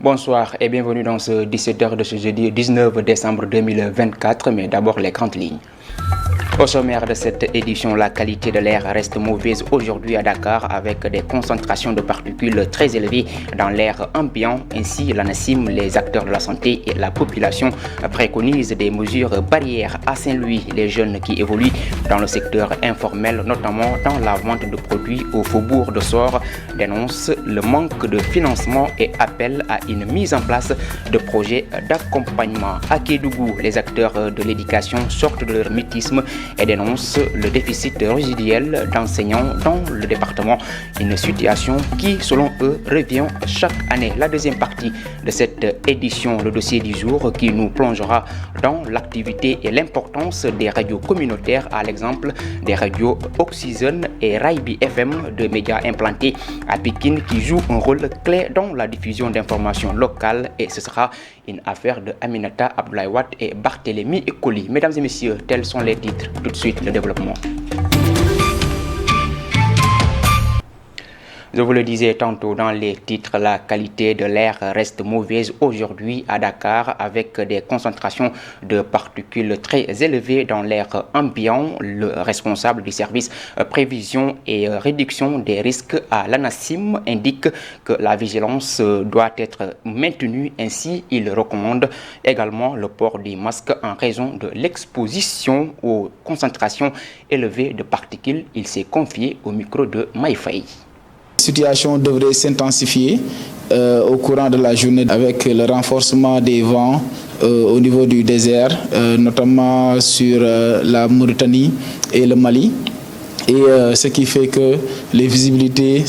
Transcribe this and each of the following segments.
Bonsoir et bienvenue dans ce 17h de ce jeudi 19 décembre 2024, mais d'abord les grandes lignes. Au sommaire de cette édition, la qualité de l'air reste mauvaise aujourd'hui à Dakar avec des concentrations de particules très élevées dans l'air ambiant. Ainsi, l'ANACIM, les acteurs de la santé et la population préconisent des mesures barrières. À Saint-Louis, les jeunes qui évoluent dans le secteur informel, notamment dans la vente de produits au faubourg de Sor, dénoncent le manque de financement et appellent à une mise en place de projets d'accompagnement. À Kédougou, les acteurs de l'éducation sortent de leur mutisme et dénonce le déficit résiduel d'enseignants dans le département, une situation qui, selon eux, revient chaque année. La deuxième partie de cette édition, le dossier du jour, qui nous plongera dans l'activité et l'importance des radios communautaires, à l'exemple des radios Oxygène et Raibi FM, deux médias implantés à Pékin qui jouent un rôle clé dans la diffusion d'informations locales, et ce sera une affaire de Aminata Abdoulaye Wade et Barthélémy Ekoli. Mesdames et messieurs, tels sont les titres. Tout de suite, le développement. Je vous le disais tantôt dans les titres, la qualité de l'air reste mauvaise aujourd'hui à Dakar avec des concentrations de particules très élevées dans l'air ambiant. Le responsable du service prévision et réduction des risques à l'ANACIM indique que la vigilance doit être maintenue. Ainsi, il recommande également le port du masque en raison de l'exposition aux concentrations élevées de particules. Il s'est confié au micro de Maïfaï. La situation devrait s'intensifier au courant de la journée avec le renforcement des vents au niveau du désert, notamment sur la Mauritanie et le Mali. Et ce qui fait que les visibilités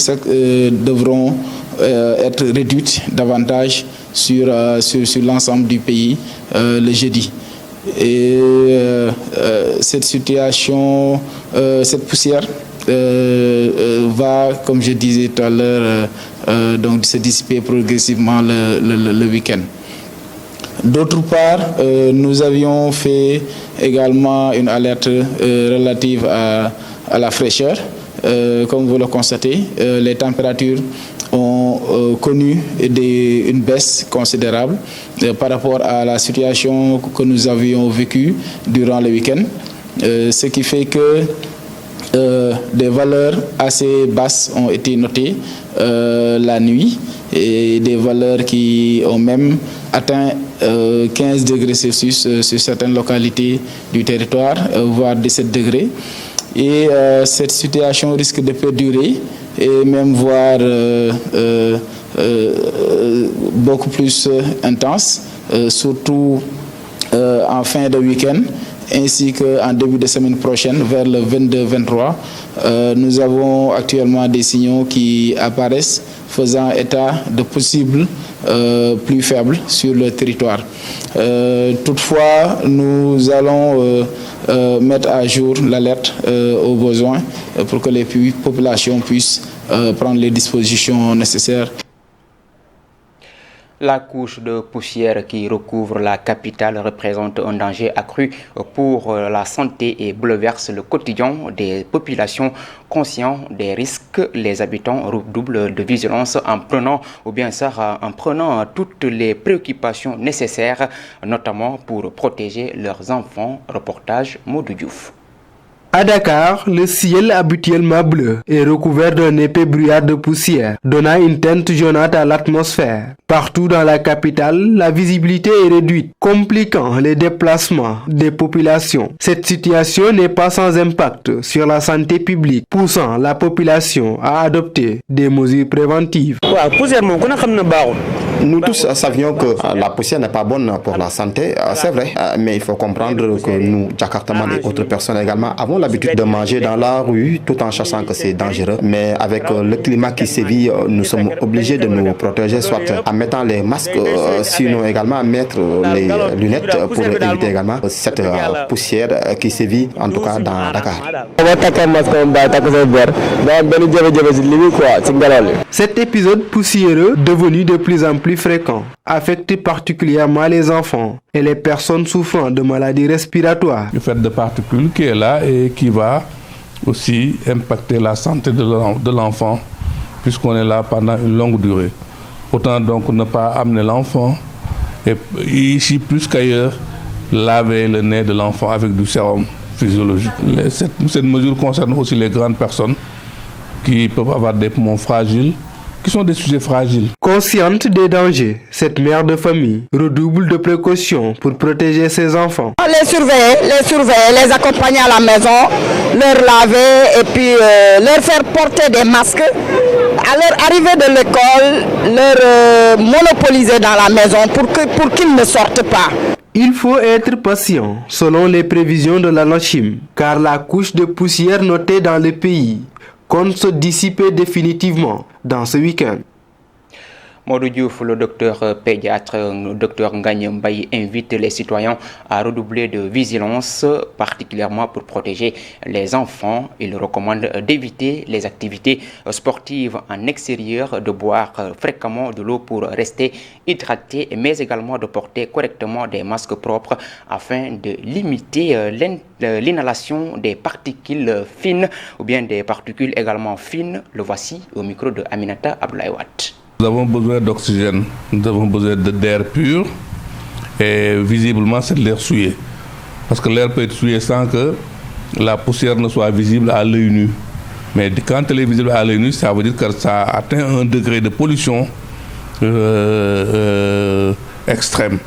devront être réduites davantage sur l'ensemble du pays le jeudi. Et cette situation, cette poussière va, comme je disais tout à l'heure, donc se dissiper progressivement le week-end. D'autre part, nous avions fait également une alerte relative à la fraîcheur. Comme vous le constatez, les températures ont connu une baisse considérable par rapport à la situation que nous avions vécue durant le week-end. Ce qui fait que des valeurs assez basses ont été notées la nuit et des valeurs qui ont même atteint 15 degrés Celsius sur certaines localités du territoire, voire 17 degrés. Et cette situation risque de perdurer et même voire beaucoup plus intense, surtout en fin de week-end, ainsi qu'en début de semaine prochaine, vers le 22-23. Nous avons actuellement des signaux qui apparaissent faisant état de possibles plus faibles sur le territoire. Toutefois, nous allons mettre à jour l'alerte aux besoins pour que les populations puissent prendre les dispositions nécessaires. La couche de poussière qui recouvre la capitale représente un danger accru pour la santé et bouleverse le quotidien des populations. Conscients des risques, les habitants redoublent de vigilance en prenant toutes les préoccupations nécessaires, notamment pour protéger leurs enfants. Reportage Modou Diouf. À Dakar, le ciel habituellement bleu est recouvert d'un épais brouillard de poussière, donnant une teinte jaunâtre à l'atmosphère. Partout dans la capitale, la visibilité est réduite, compliquant les déplacements des populations. Cette situation n'est pas sans impact sur la santé publique, poussant la population à adopter des mesures préventives. Nous tous savions que la poussière n'est pas bonne pour la santé, c'est vrai, mais il faut comprendre que nous, Jakartaman et autres personnes également, avons l'habitude de manger dans la rue tout en sachant que c'est dangereux. Mais avec le climat qui sévit, nous sommes obligés de nous protéger, soit en mettant les masques, sinon également mettre les lunettes pour éviter également cette poussière qui sévit, en tout cas dans Dakar. Cet épisode poussiéreux, devenu de plus en plus fréquent, affecte particulièrement les enfants et les personnes souffrant de maladies respiratoires. Le fait de particules qui est là et qui va aussi impacter la santé de l'enfant puisqu'on est là pendant une longue durée. Autant donc ne pas amener l'enfant, et ici plus qu'ailleurs, laver le nez de l'enfant avec du sérum physiologique. Cette mesure concerne aussi les grandes personnes qui peuvent avoir des poumons fragiles, qui sont des sujets fragiles. Consciente des dangers, cette mère de famille redouble de précautions pour protéger ses enfants. Les surveiller, les accompagner à la maison, leur laver et puis leur faire porter des masques. À leur arrivée de l'école, leur monopoliser dans la maison pour qu'ils ne sortent pas. Il faut être patient selon les prévisions de l'ANACIM, car la couche de poussière notée dans le pays compte se dissiper définitivement dans ce week-end. Modou Diouf, le docteur pédiatre, docteur Ngagne Mbaye, invite les citoyens à redoubler de vigilance, particulièrement pour protéger les enfants. Il recommande d'éviter les activités sportives en extérieur, de boire fréquemment de l'eau pour rester hydraté, mais également de porter correctement des masques propres afin de limiter l'inhalation des particules fines ou bien des particules également fines. Le voici au micro de Aminata Abdoulaye-Watt. Nous avons besoin d'oxygène, nous avons besoin d'air pur et visiblement c'est de l'air souillé. Parce que l'air peut être souillé sans que la poussière ne soit visible à l'œil nu. Mais quand elle est visible à l'œil nu, ça veut dire que ça atteint un degré de pollution extrême.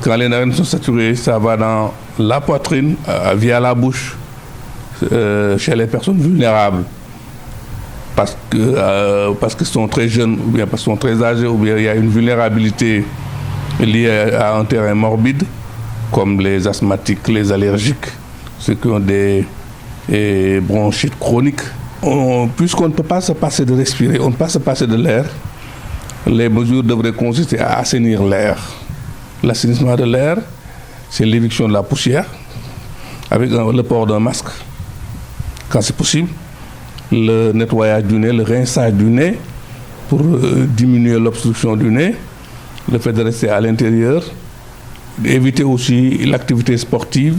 Quand les narines sont saturées, ça va dans la poitrine, via la bouche, chez les personnes vulnérables. Parce qu'ils sont très jeunes, ou bien parce qu'ils sont très âgés, ou bien il y a une vulnérabilité liée à un terrain morbide, comme les asthmatiques, les allergiques, ceux qui ont des bronchites chroniques. Puisqu'on ne peut pas se passer de respirer, on ne peut pas se passer de l'air, les mesures devraient consister à assainir l'air. L'assainissement de l'air, c'est l'éviction de la poussière, avec le port d'un masque, quand c'est possible. Le nettoyage du nez, le rinçage du nez pour diminuer l'obstruction du nez, le fait de rester à l'intérieur, éviter aussi l'activité sportive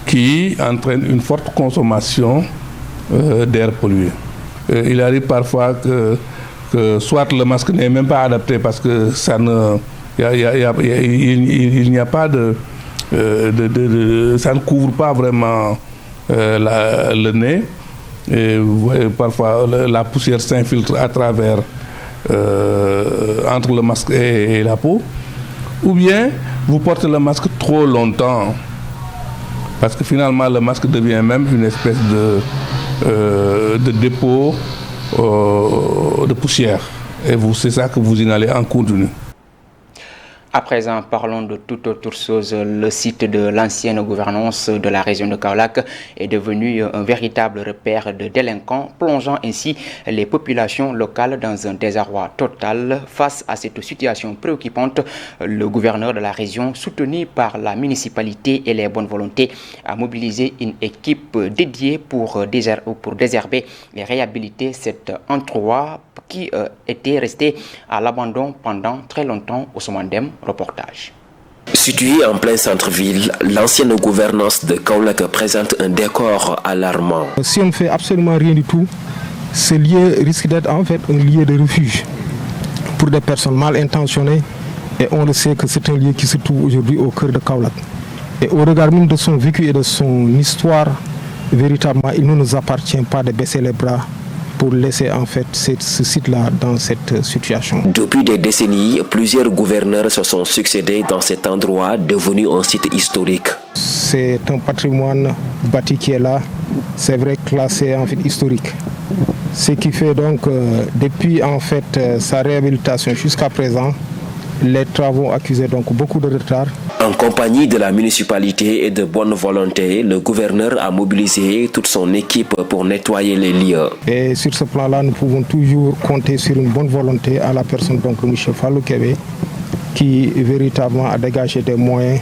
qui entraîne une forte consommation d'air pollué. Il arrive parfois que soit le masque n'est même pas adapté parce que ça ne, il n'y a pas ça ne couvre pas vraiment le nez. Et parfois la poussière s'infiltre à travers entre le masque et la peau, ou bien vous portez le masque trop longtemps parce que finalement le masque devient même une espèce de dépôt de poussière et c'est ça que vous inhalez en continu. À présent, parlons de toute autre chose. Le site de l'ancienne gouvernance de la région de Kaolack est devenu un véritable repère de délinquants, plongeant ainsi les populations locales dans un désarroi total. Face à cette situation préoccupante, le gouverneur de la région, soutenu par la municipalité et les bonnes volontés, a mobilisé une équipe dédiée pour désherber et réhabiliter cet endroit qui était resté à l'abandon pendant très longtemps au Somandem. Reportage. Situé en plein centre-ville, l'ancienne gouvernance de Kaolack présente un décor alarmant. Si on ne fait absolument rien du tout, ce lieu risque d'être en fait un lieu de refuge pour des personnes mal intentionnées. Et on le sait que c'est un lieu qui se trouve aujourd'hui au cœur de Kaolack. Et au regard même de son vécu et de son histoire, véritablement, il ne nous appartient pas de baisser les bras pour laisser en fait ce site-là dans cette situation. Depuis des décennies, plusieurs gouverneurs se sont succédés dans cet endroit devenu un site historique. C'est un patrimoine bâti qui est là, c'est vrai classé en fait historique. Ce qui fait donc depuis en fait sa réhabilitation jusqu'à présent, les travaux ont accusé donc beaucoup de retard. En compagnie de la municipalité et de bonne volonté, le gouverneur a mobilisé toute son équipe pour nettoyer les lieux. Et sur ce plan-là, nous pouvons toujours compter sur une bonne volonté à la personne donc M. Fallou Kébé, qui véritablement a dégagé des moyens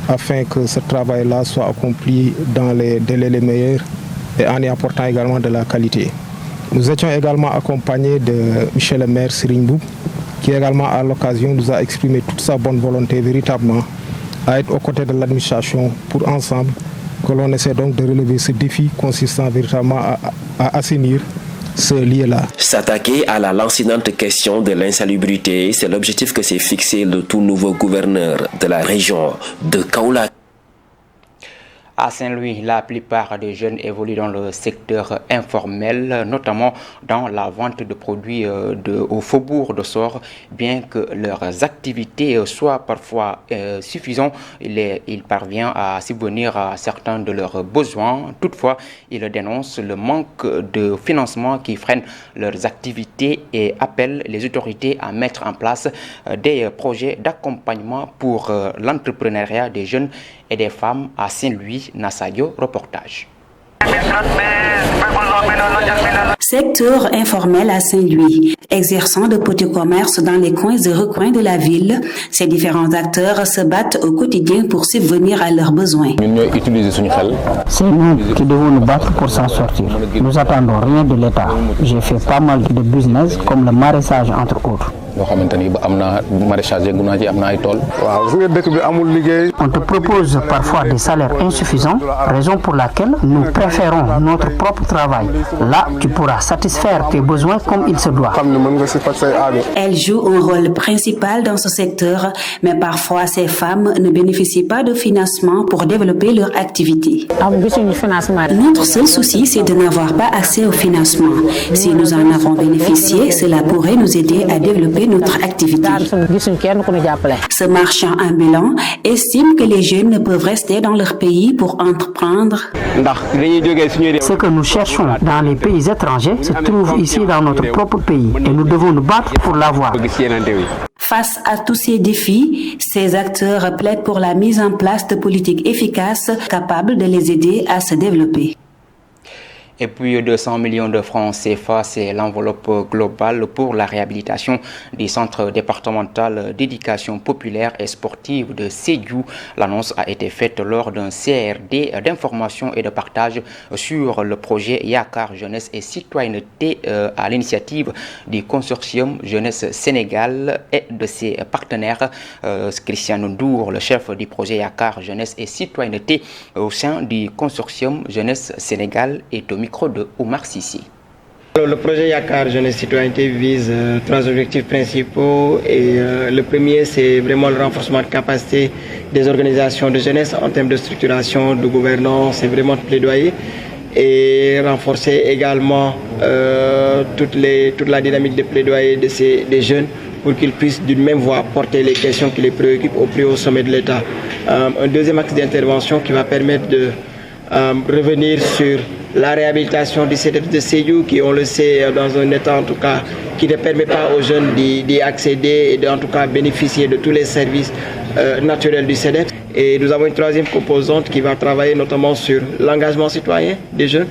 afin que ce travail-là soit accompli dans les délais les meilleurs et en y apportant également de la qualité. Nous étions également accompagnés de M. le maire Serigne Mboup, qui également à l'occasion nous a exprimé toute sa bonne volonté véritablement à être aux côtés de l'administration pour ensemble que l'on essaie donc de relever ce défi consistant véritablement à assainir ce lieu-là. S'attaquer à la lancinante question de l'insalubrité, c'est l'objectif que s'est fixé le tout nouveau gouverneur de la région de Kaolack. À Saint-Louis, la plupart des jeunes évoluent dans le secteur informel, notamment dans la vente de produits au faubourg de Sor. Bien que leurs activités soient parfois suffisantes, ils parviennent à subvenir à certains de leurs besoins. Toutefois, ils dénoncent le manque de financement qui freine leurs activités et appellent les autorités à mettre en place des projets d'accompagnement pour l'entrepreneuriat des jeunes et des femmes à Saint-Louis. Nassadio, reportage. Secteur informel à Saint-Louis. Exerçant de petits commerces dans les coins et recoins de la ville, ces différents acteurs se battent au quotidien pour subvenir à leurs besoins. C'est nous qui devons nous battre pour s'en sortir. Nous attendons rien de l'État. J'ai fait pas mal de business comme le maraîchage entre autres. On te propose parfois des salaires insuffisants, raison pour laquelle nous préférons notre propre travail. Là, tu pourras satisfaire tes besoins comme il se doit. Elles jouent un rôle principal dans ce secteur, mais parfois ces femmes ne bénéficient pas de financement pour développer leur activité. Notre seul souci, c'est de n'avoir pas accès au financement. Si nous en avons bénéficié, cela pourrait nous aider à développer notre activité. Ce marchand ambulant estime que les jeunes ne peuvent rester dans leur pays pour entreprendre. Ce que nous cherchons dans les pays étrangers se trouve ici dans notre propre pays et nous devons nous battre pour l'avoir. Face à tous ces défis, ces acteurs plaident pour la mise en place de politiques efficaces capables de les aider à se développer. Et puis 200 millions de francs CFA, c'est l'enveloppe globale pour la réhabilitation du centre départemental d'éducation populaire et sportive de Sédhiou. L'annonce a été faite lors d'un CRD d'information et de partage sur le projet Yakar Jeunesse et Citoyenneté à l'initiative du consortium Jeunesse Sénégal et de ses partenaires. Christian Ndour, le chef du projet Yakar Jeunesse et Citoyenneté au sein du consortium Jeunesse Sénégal, est au micro de Oumar Sissi. Le projet Yakar Jeunesse Citoyenneté vise trois objectifs principaux et le premier, c'est vraiment le renforcement de capacité des organisations de jeunesse en termes de structuration, de gouvernance et vraiment de plaidoyer, et renforcer également toute la dynamique de plaidoyer des jeunes pour qu'ils puissent d'une même voix porter les questions qui les préoccupent au plus haut sommet de l'État. Un deuxième axe d'intervention qui va permettre de revenir sur la réhabilitation du CEDEPS de Sédhiou, qui, on le sait, dans un état en tout cas qui ne permet pas aux jeunes d'y accéder et de, en tout cas, bénéficier de tous les services naturels du CEDEPS. Et nous avons une troisième composante qui va travailler notamment sur l'engagement citoyen des jeunes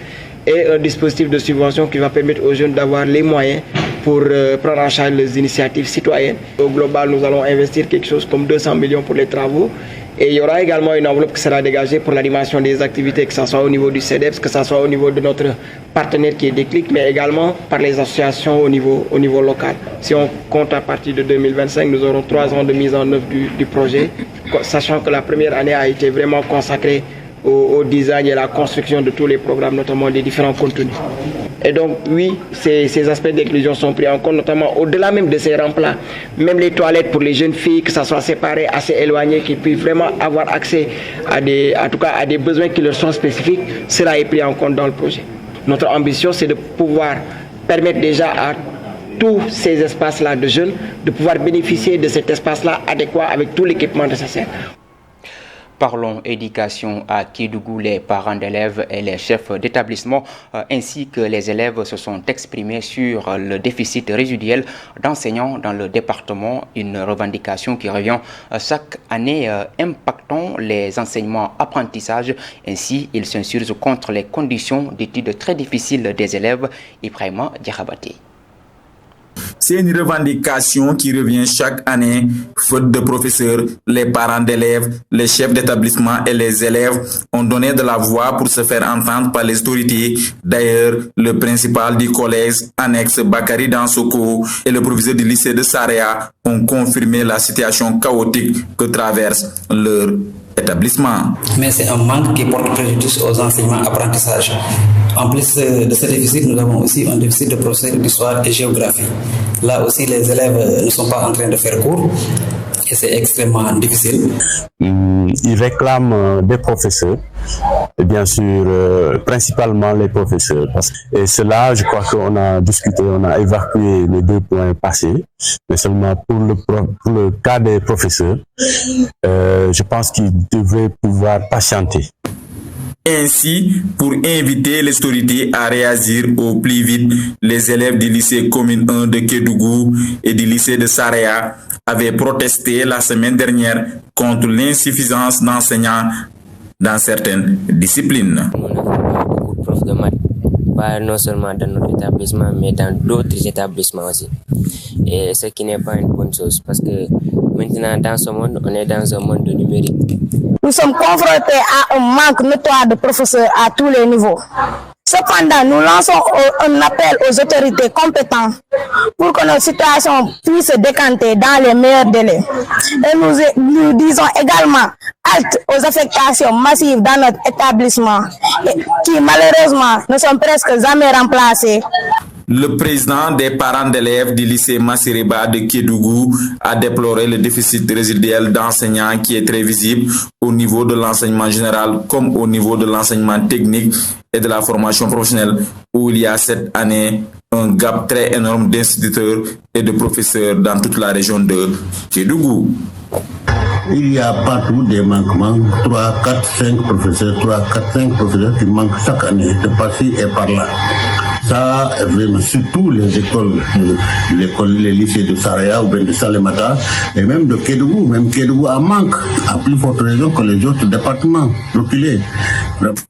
et un dispositif de subvention qui va permettre aux jeunes d'avoir les moyens pour prendre en charge les initiatives citoyennes. Au global, nous allons investir quelque chose comme 200 millions pour les travaux. Et il y aura également une enveloppe qui sera dégagée pour l'animation des activités, que ce soit au niveau du CEDEPS, que ce soit au niveau de notre partenaire qui est Déclic, mais également par les associations au niveau local. Si on compte à partir de 2025, nous aurons 3 ans de mise en œuvre du projet, sachant que la première année a été vraiment consacrée au design et à la construction de tous les programmes, notamment des différents contenus. Et donc, oui, ces aspects d'inclusion sont pris en compte, notamment au-delà même de ces rampes-là. Même les toilettes pour les jeunes filles, que ça soit séparé, assez éloigné, qu'ils puissent vraiment avoir accès à des besoins qui leur sont spécifiques, cela est pris en compte dans le projet. Notre ambition, c'est de pouvoir permettre déjà à tous ces espaces-là de jeunes de pouvoir bénéficier de cet espace-là adéquat avec tout l'équipement nécessaire. Parlons éducation à Kédougou. Les parents d'élèves et les chefs d'établissement ainsi que les élèves se sont exprimés sur le déficit résiduel d'enseignants dans le département, une revendication qui revient chaque année impactant les enseignements apprentissages. Ainsi, ils s'insurgent contre les conditions d'études très difficiles des élèves. Ibrahima Diakhabaté. C'est une revendication qui revient chaque année, faute de professeurs, les parents d'élèves, les chefs d'établissement et les élèves ont donné de la voix pour se faire entendre par les autorités. D'ailleurs, le principal du collège annexe Bakary Dansoko et le proviseur du lycée de Saraya ont confirmé la situation chaotique que traverse leur établissement. Mais c'est un manque qui porte préjudice aux enseignements apprentissages. En plus de ce déficit, nous avons aussi un déficit de professeurs d'histoire et géographie. Là aussi, les élèves ne sont pas en train de faire cours et c'est extrêmement difficile. Ils réclament des professeurs, et bien sûr, principalement les professeurs. Et cela, je crois qu'on a discuté, on a évacué les 2 points passés, mais seulement pour le cas des professeurs, je pense qu'ils devraient pouvoir patienter. Ainsi, pour inviter les autorités à réagir au plus vite, les élèves du lycée commune 1 de Kédougou et du lycée de Saraya avaient protesté la semaine dernière contre l'insuffisance d'enseignants dans certaines disciplines. On a beaucoup de profs de maths, pas non seulement dans notre établissement, mais dans d'autres établissements aussi. Et ce qui n'est pas une bonne chose, parce que maintenant, dans ce monde, on est dans un monde numérique. Nous sommes confrontés à un manque notoire de professeurs à tous les niveaux. Cependant, nous lançons un appel aux autorités compétentes pour que notre situation puisse se décanter dans les meilleurs délais. Et nous disons également halte aux affectations massives dans notre établissement qui malheureusement ne sont presque jamais remplacées. Le président des parents d'élèves du lycée Massiriba de Kédougou a déploré le déficit résiduel d'enseignants qui est très visible au niveau de l'enseignement général comme au niveau de l'enseignement technique et de la formation professionnelle, où il y a cette année un gap très énorme d'instituteurs et de professeurs dans toute la région de Kédougou. Il y a partout des manquements, 3, 4, 5 professeurs, 3, 4, 5 professeurs qui manquent chaque année, de par-ci et par-là. Ça, vraiment, surtout les écoles, les lycées de Saraya ou bien de Salemata, et même de Kédougou. Même Kédougou en manque, à plus forte raison que les autres départements reculés.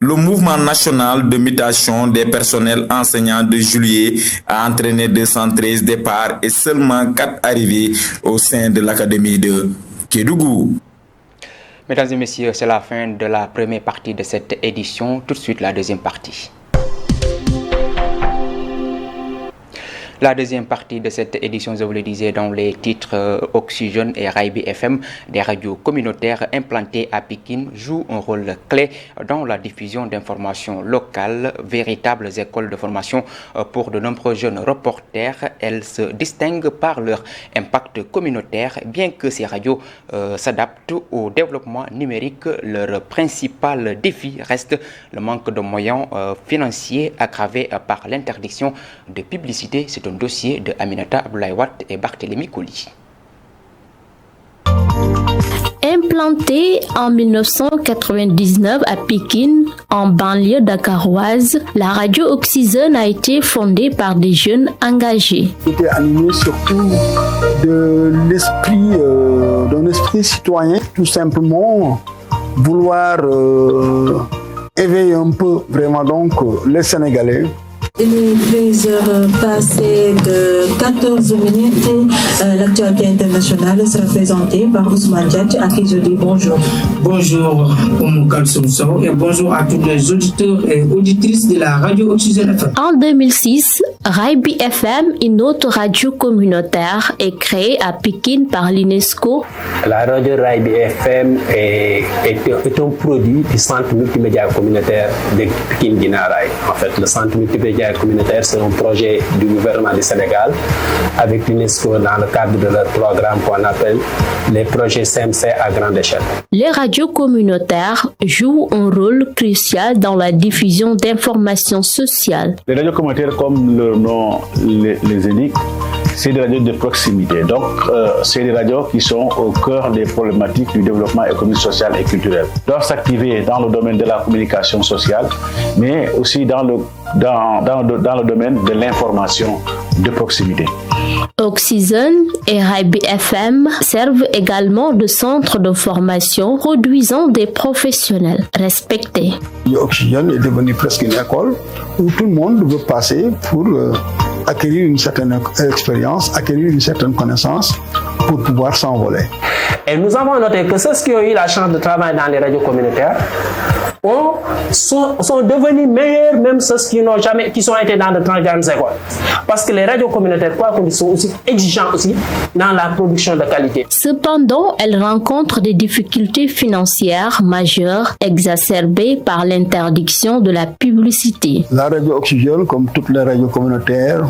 Le mouvement national de mutation des personnels enseignants de juillet a entraîné 213 départs et seulement 4 arrivées au sein de l'académie de Kédougou. Mesdames et messieurs, c'est la fin de la première partie de cette édition. Tout de suite, la deuxième partie. La deuxième partie de cette édition, je vous le disais dans les titres, Oxygène et Raibi FM, des radios communautaires implantées à Pékin, jouent un rôle clé dans la diffusion d'informations locales, véritables écoles de formation pour de nombreux jeunes reporters. Elles se distinguent par leur impact communautaire, bien que ces radios s'adaptent au développement numérique. Leur principal défi reste le manque de moyens financiers aggravé par l'interdiction de publicité. C'est un dossier de Aminata Abdoulaye et Barthélémy Kouli. Implantée en 1999 à Pékin, en banlieue dakaroise, la radio Oxygène a été fondée par des jeunes engagés. C'était animé surtout d'un esprit citoyen, tout simplement vouloir éveiller un peu vraiment donc les Sénégalais. Il est 13h passées de 14 minutes. L'actualité internationale sera présentée par Ousmane Diadj, à qui je dis bonjour. Bonjour, Kalsoum et bonjour à tous les auditeurs et auditrices de la radio Oxygène FM. En 2006, Raibi FM, une autre radio communautaire, est créée à Pékin par l'UNESCO. La radio Raibi FM est un produit du centre multimédia communautaire de Pékin-Guinaray. En fait, le centre multimédia communautaire, c'est un projet du gouvernement du Sénégal avec l'UNESCO dans le cadre de leur programme qu'on appelle les projets CMC à grande échelle. Les radios communautaires jouent un rôle crucial dans la diffusion d'informations sociales. Les radios communautaires, comme leur nom les indique, c'est des radios de proximité. Donc, c'est des radios qui sont au cœur des problématiques du développement économique, social et culturel. Ils doivent s'activer dans le domaine de la communication sociale, mais aussi dans le domaine de l'information de proximité. Oxygène et Raibi FM servent également de centre de formation produisant des professionnels respectés. Oxygène est devenu presque une école où tout le monde veut passer pour acquérir une certaine expérience, acquérir une certaine connaissance pour pouvoir s'envoler. Et nous avons noté que ceux qui ont eu la chance de travailler dans les radios communautaires sont devenus meilleurs même ceux qui sont été dans de 30 grandes écoles. Parce que les radios communautaires, quoi qu'on dise, sont aussi exigeants aussi dans la production de qualité. Cependant, elles rencontrent des difficultés financières majeures exacerbées par l'interdiction de la publicité. La radio Oxygène, comme toutes les radios communautaires,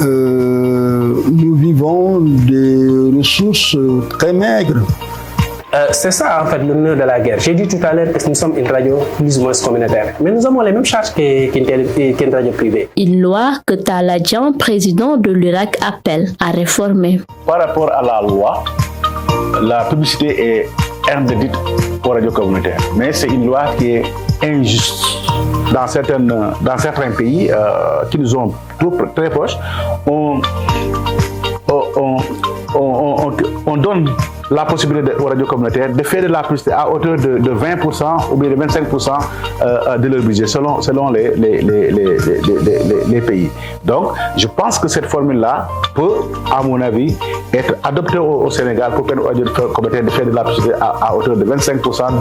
nous vivons des ressources très maigres. C'est ça en fait le nœud de la guerre. J'ai dit tout à l'heure que nous sommes une radio plus ou moins communautaire, mais nous avons les mêmes charges qu'une radio privée. Une loi que Taladjian, président de l'URAC, appelle à réformer. Par rapport à la loi, la publicité est interdite aux radios communautaires, mais c'est une loi qui est injuste. Dans certains pays qui nous sont très proches, on donne la possibilité aux radios communautaires de faire de la publicité à hauteur de 20% ou bien de 25% de leur budget selon les pays. Donc, je pense que cette formule-là peut, à mon avis, être adoptée au Sénégal pour permettre aux radios communautaires de faire de la publicité à hauteur de 25%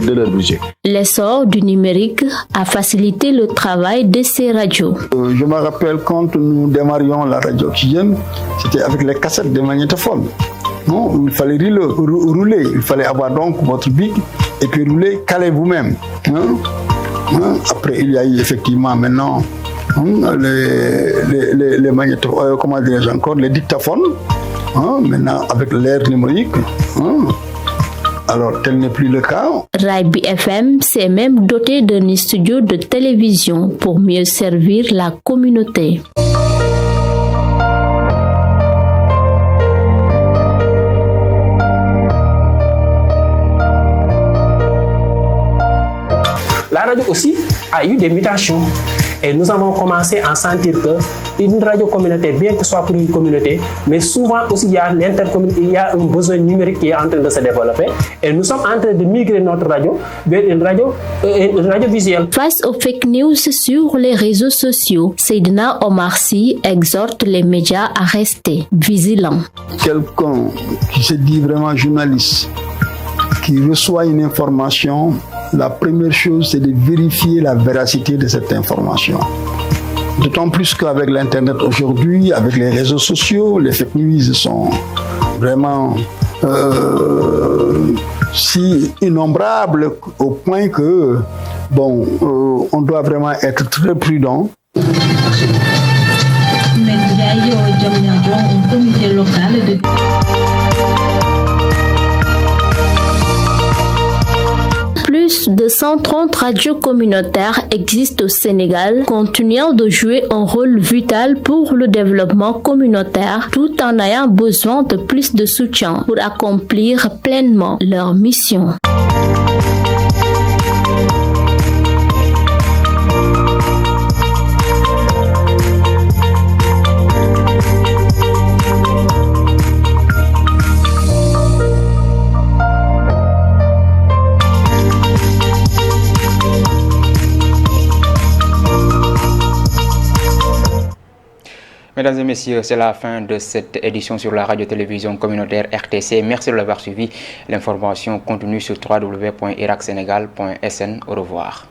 de leur budget. L'essor du numérique a facilité le travail de ces radios. Je me rappelle quand nous démarrions la radio Oxygène, c'était avec les cassettes de magnétophone. Non, il fallait rouler, il fallait avoir donc votre bic et puis rouler, caler vous-même. Après, il y a eu effectivement maintenant les magnétophones, comment dirais-je encore, les dictaphones, maintenant avec l'ère numérique. Alors, tel n'est plus le cas. Raïbi FM s'est même doté d'un studio de télévision pour mieux servir la communauté. La radio aussi a eu des mutations et nous avons commencé à sentir que une radio communautaire, bien que ce soit pour une communauté, mais souvent aussi il y a un besoin numérique qui est en train de se développer et nous sommes en train de migrer notre radio vers une radio visuelle. Face aux fake news sur les réseaux sociaux, Seydina Omar Sy exhorte les médias à rester vigilants. Quelqu'un qui se dit vraiment journaliste, qui reçoit une information, la première chose, c'est de vérifier la véracité de cette information. D'autant plus qu'avec l'Internet aujourd'hui, avec les réseaux sociaux, les fake news sont vraiment si innombrables au point que, on doit vraiment être très prudent. Un comité local de... Plus de 130 radios communautaires existent au Sénégal, continuant de jouer un rôle vital pour le développement communautaire, tout en ayant besoin de plus de soutien pour accomplir pleinement leur mission. Mesdames et messieurs, c'est la fin de cette édition sur la radio-télévision communautaire RTC. Merci de l'avoir suivi. L'information continue sur www.iracsenegal.sn. Au revoir.